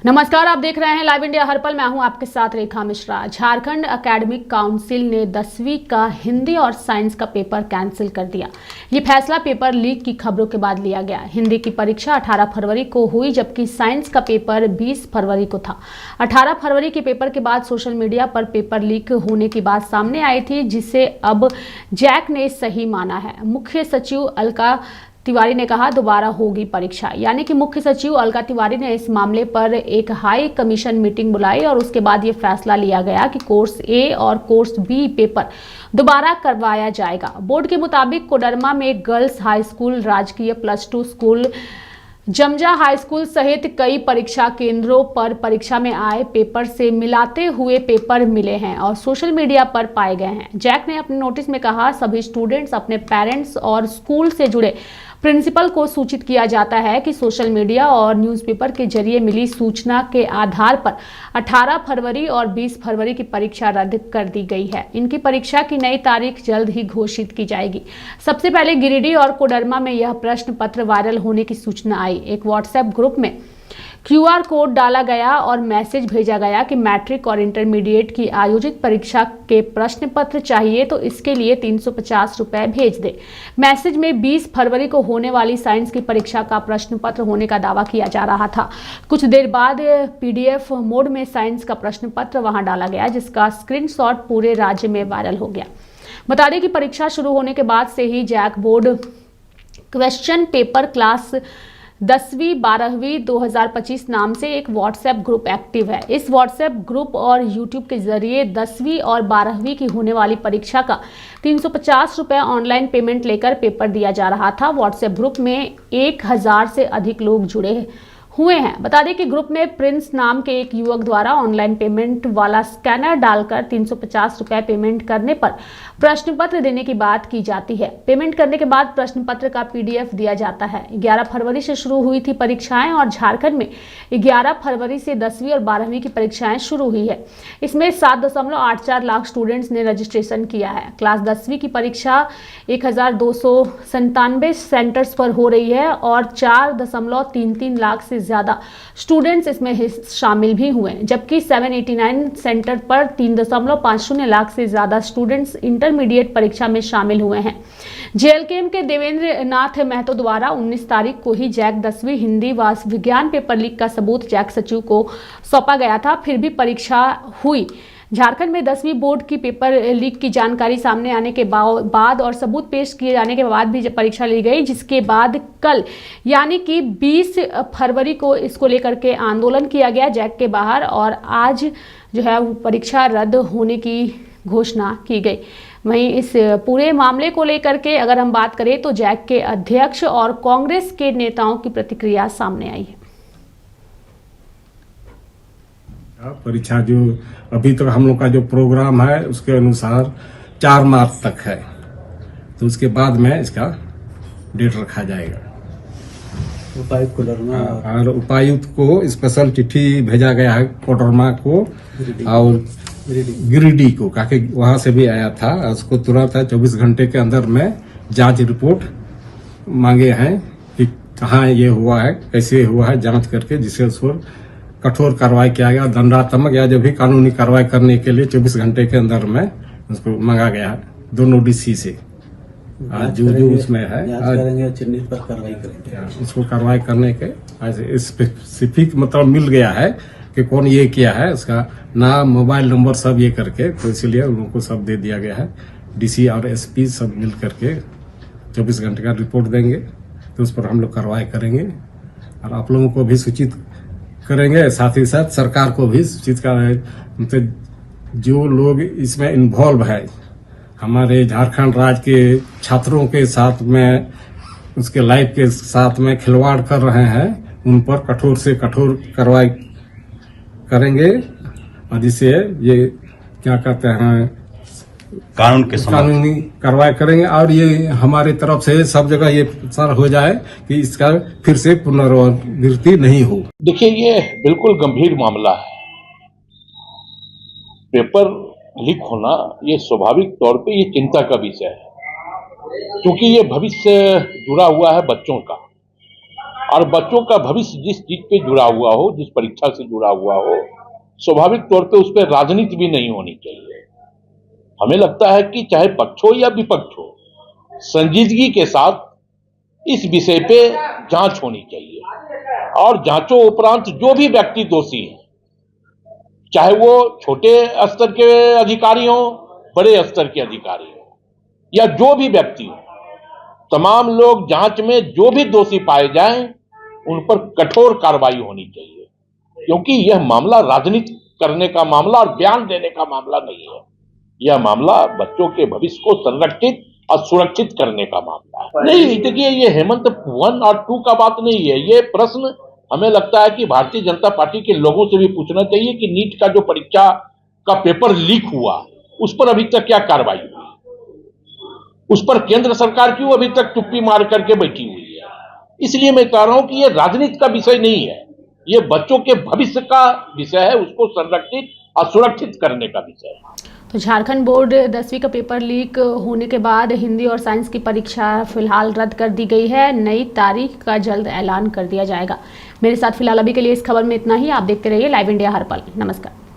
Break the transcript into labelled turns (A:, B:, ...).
A: नमस्कार, आप देख रहे हैं लाइव इंडिया हर पल। मैं हूं आपके साथ रेखा मिश्रा। झारखंड एकेडमिक काउंसिल ने 10वीं का हिंदी और साइंस का पेपर कैंसिल कर दिया। ये फैसला पेपर लीक की खबरों के बाद लिया गया। हिंदी की परीक्षा 18 फरवरी को हुई, जबकि साइंस का पेपर 20 फरवरी को था। 18 फरवरी के पेपर के बाद सोशल मीडिया पर पेपर लीक होने की बात सामने आई थी, जिसे अब जैक ने सही माना है। मुख्य सचिव अलका तिवारी ने कहा दोबारा होगी परीक्षा। यानी कि मुख्य सचिव अलका तिवारी ने इस मामले पर एक हाई कमीशन मीटिंग बुलाई और उसके बाद ये फैसला लिया गया कि कोर्स ए और कोर्स बी पेपर दोबारा करवाया जाएगा। बोर्ड के मुताबिक कोडरमा में गर्ल्स हाई स्कूल, राजकीय +2 स्कूल, जमजा हाई स्कूल सहित कई परीक्षा केंद्रों पर परीक्षा में आए पेपर से मिलाते हुए पेपर मिले हैं और सोशल मीडिया पर पाए गए हैं। जैक ने अपने नोटिस में कहा, सभी स्टूडेंट्स, अपने पेरेंट्स और स्कूल से जुड़े प्रिंसिपल को सूचित किया जाता है कि सोशल मीडिया और न्यूज़पेपर के जरिए मिली सूचना के आधार पर 18 फरवरी और 20 फरवरी की परीक्षा रद्द कर दी गई है। इनकी परीक्षा की नई तारीख जल्द ही घोषित की जाएगी। सबसे पहले गिरिडीह और कोडरमा में यह प्रश्न पत्र वायरल होने की सूचना आई। एक व्हाट्सएप ग्रुप में QR कोड डाला गया और मैसेज भेजा गया कि मैट्रिक और इंटरमीडिएट की आयोजित परीक्षा के प्रश्न पत्र चाहिए, तो इसके लिए 350 रुपए भेज दे। मैसेज में 20 फरवरी को होने वाली साइंस की परीक्षा का प्रश्न पत्र होने का दावा किया जा रहा था। कुछ देर बाद PDF मोड में साइंस का प्रश्न पत्र वहां डाला गया, जिसका स्क्रीनशॉट पूरे राज्य में वायरल हो गया। बता दें कि परीक्षा शुरू होने के बाद से ही JAC board question paper class 10वीं 12वीं 2025 नाम से एक व्हाट्सएप ग्रुप एक्टिव है। इस व्हाट्सएप ग्रुप और यूट्यूब के जरिए 10वीं और 12वीं की होने वाली परीक्षा का 350 रुपये ऑनलाइन पेमेंट लेकर पेपर दिया जा रहा था। व्हाट्सएप ग्रुप में 1000 से अधिक लोग जुड़े हुए हैं। बता दें कि ग्रुप में प्रिंस नाम के एक युवक द्वारा ऑनलाइन पेमेंट वाला स्कैनर डालकर 350 रुपये पेमेंट करने पर प्रश्न पत्र देने की बात की जाती है। पेमेंट करने के बाद प्रश्न पत्र का PDF दिया जाता है। 11 फरवरी से शुरू हुई थी परीक्षाएं और झारखंड में 11 फरवरी से 10वीं और 12वीं की परीक्षाएं शुरू हुई है। इसमें 7.84 लाख स्टूडेंट्स ने रजिस्ट्रेशन किया है। क्लास 10वीं की परीक्षा 1297 सेंटर्स पर हो रही है और 4.33 लाख से ज्यादा स्टूडेंट्स इसमें शामिल भी हुए, जबकि 789 सेंटर पर 3.50 लाख से ज्यादा स्टूडेंट्स इंटरमीडिएट परीक्षा में शामिल हुए हैं। JLKM के देवेंद्र नाथ महतो द्वारा 19 तारीख को ही जैक 10वीं हिंदी व विज्ञान पेपर लीक का सबूत जैक सचिव को सौंपा गया था। फिर भी परीक्षा हुई। झारखंड में 10वीं बोर्ड की पेपर लीक की जानकारी सामने आने के बाद और सबूत पेश किए जाने के बाद भी परीक्षा ली गई, जिसके बाद कल यानी कि 20 फरवरी को इसको लेकर के आंदोलन किया गया जैक के बाहर और आज जो है वो परीक्षा रद्द होने की घोषणा की गई। वहीं इस पूरे मामले को लेकर के अगर हम बात करें तो जैक के अध्यक्ष और कांग्रेस के नेताओं की प्रतिक्रिया सामने आई है।
B: परीक्षा जो अभी तक हम लोग का जो प्रोग्राम है उसके अनुसार 4 मार्च तक है, तो उसके बाद में इसका डेट रखा जाएगा।
C: उपायुक्त कोडरमा
B: और उपायुक्त को स्पेशल चिट्ठी भेजा गया है कोडरमा को और गिरिडीह को, काफी वहां से भी आया था। उसको तुरंत 24 घंटे के अंदर में जांच रिपोर्ट मांगे हैं कि कहाँ ये हुआ है, कैसे हुआ है, जांच करके जिससे उसको कठोर कार्रवाई किया गया। दंडात्मक या जो भी कानूनी कार्रवाई करने के लिए 24 घंटे के अंदर में उसको मांगा गया है दोनों DC से। आज जो उसमें है
C: करेंगे, चिन्हित पर कार्रवाई करेंगे।
B: उसको कार्रवाई करने के स्पेसिफिक मतलब मिल गया है कि कौन ये किया है, उसका नाम, मोबाइल नंबर सब ये करके, तो इसीलिए उन लोगों को सब दे दिया गया है। DC और SP सब मिल करके 24 घंटे का रिपोर्ट देंगे, तो उस पर हम लोग कार्रवाई करेंगे और आप लोगों को भी सूचित करेंगे। साथ ही साथ सरकार को भी सूचित करेंगे। तो जो लोग इसमें इन्वॉल्व है, हमारे झारखंड राज्य के छात्रों के साथ में, उसके लाइफ के साथ में खिलवाड़ कर रहे हैं, उन पर कठोर से कठोर कार्रवाई करेंगे और जिससे ये क्या कहते हैं कानूनी कार्रवाई करेंगे और ये हमारे तरफ से सब जगह ये प्रचार हो जाए कि इसका फिर से पुनरावृत्ति नहीं हो।
D: देखिए, ये बिल्कुल गंभीर मामला है। पेपर लीक होना ये स्वाभाविक तौर पे ये चिंता का विषय है, क्योंकि ये भविष्य जुड़ा हुआ है बच्चों का। और बच्चों का भविष्य जिस चीज पे जुड़ा हुआ हो, जिस परीक्षा से जुड़ा हुआ हो, स्वाभाविक तौर पे उस पर राजनीति भी नहीं होनी चाहिए। हमें लगता है कि चाहे पक्ष हो या विपक्ष हो, संजीदगी के साथ इस विषय पे जांच होनी चाहिए और जांचों उपरांत जो भी व्यक्ति दोषी है, चाहे वो छोटे स्तर के अधिकारी हो, बड़े स्तर के अधिकारी हो, या जो भी व्यक्ति हो, तमाम लोग जांच में जो भी दोषी पाए जाएं उन पर कठोर कार्रवाई होनी चाहिए, क्योंकि यह मामला राजनीति करने का मामला और बयान देने का मामला नहीं है। यह मामला बच्चों के भविष्य को संरक्षित और सुरक्षित करने का मामला है। नहीं, देखिए, ये हेमंत 1 और 2 का बात नहीं है। ये प्रश्न हमें लगता है कि भारतीय जनता पार्टी के लोगों से भी पूछना चाहिए कि नीट का जो परीक्षा का पेपर लीक हुआ, उस पर अभी तक क्या कार्रवाई हुई, उस पर केंद्र सरकार क्यों अभी तक चुप्पी मार करके बैठी हुई है। इसलिए मैं कह रहा हूं कि ये राजनीति का विषय नहीं है, ये बच्चों के भविष्य का विषय है, उसको संरक्षित और सुरक्षित करने का विषय है।
A: तो झारखंड बोर्ड 10वीं का पेपर लीक होने के बाद हिंदी और साइंस की परीक्षा फिलहाल रद्द कर दी गई है। नई तारीख का जल्द ऐलान कर दिया जाएगा। मेरे साथ फिलहाल अभी के लिए इस खबर में इतना ही। आप देखते रहिए लाइव इंडिया हर पल। नमस्कार।